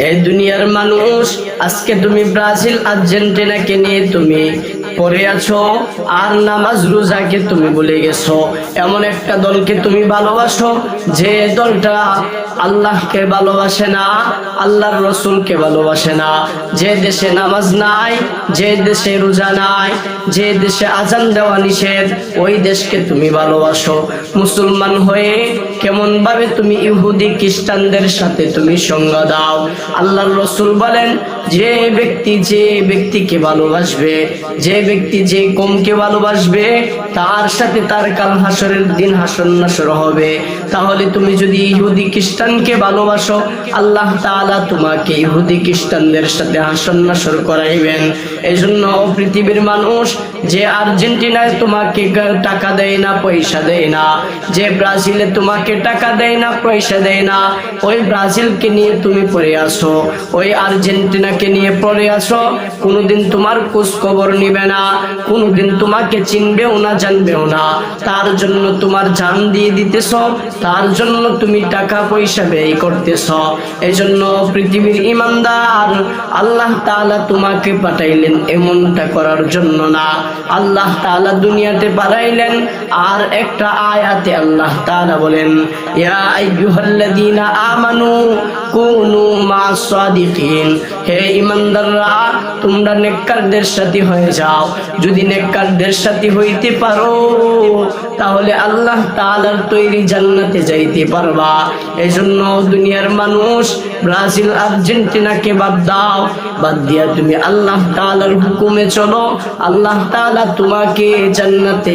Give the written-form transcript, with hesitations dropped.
এই দুনিয়ার মানুষ, আজকে তুমি ব্রাজিল আর্জেন্টিনাকে নিয়ে তুমি পড়ে আছো, আর নামাজ রোজাকে তুমি ভুলে গেছো। এমন একটা দলকে তুমি ভালোবাসো যে দলটা আল্লাহকে ভালোবাসে না, আল্লাহর রসুলকে ভালোবাসে না। যে দেশে নামাজ নাই, যে দেশে রোজা নাই, যে দেশে আজান দেওয়া নিষেধ, ওই দেশকে তুমি ভালোবাসো। মুসলমান হয়ে কেমন ভাবে তুমি ইহুদি খ্রিস্টানদের সাথে তুমি সঙ্গ দাও? আল্লাহর রসুল বলেন, যে ব্যক্তিকে ভালোবাসবে, যে ব্যক্তি যে কমকে ভালোবাসবে, তার সাথে তার কাল হাসরের দিন হাসর নাসর হবে। তাহলে তুমি যদি ইহুদি খ্রিস্টানকে ভালোবাসো, আল্লাহ তাআলা তোমাকে ইহুদি খ্রিস্টানদের সাথে হাসর নাসর করাইবেন। এই জন্য পৃথিবীর মানুষ, যে আর্জেন্টিনায় তোমাকে টাকা দেয় না, পয়সা দেয় না, যে ব্রাজিলে তোমাকে টাকা দেয় না, পয়সা দেয় না, ওই ব্রাজিলকে নিয়ে তুমি পড়ে আসো, ওই আর্জেন্টিনাকে নিয়ে পড়ে আসো, কোনোদিন তোমার খোঁজ খবর নিবে না, কোনোদিন তোমাকে চিনবেও না, জানবেও না। তার জন্য তোমার জান দিয়ে দিতেছ, তার জন্য তুমি টাকা পয়সা ব্যয় করতেছ। এই জন্য পৃথিবীর ইমানদার, আল্লাহ তাআলা তোমাকে পাঠাইলেন এমনটা করার জন্য না। আল্লাহ তাআলা দুনিয়াতে পাঠাইলেন আর একটা আয়াতে আল্লাহ তাআলা বলেন, ইয়া আইয়ুহাল্লাযীনা আমানু কুনু মা'আস সাদিকিন। হে ঈমানদাররা, তোমরা নেককারদের সাথী হয়ে যাও। যদি নেককারদের সাথী হইতে পারো, তাহলে আল্লাহ তাআলার তৈরি জান্নাতে যাইতে পারবা। এজন্য দুনিয়ার মানুষ, ব্রাজিল আর্জেন্টিনাকে বাদ দাও, বাদ দিয়া তুমি আল্লাহ তাআলার হুকুমে চলো। আল্লাহ তাআলা তোমাকে জান্নাতে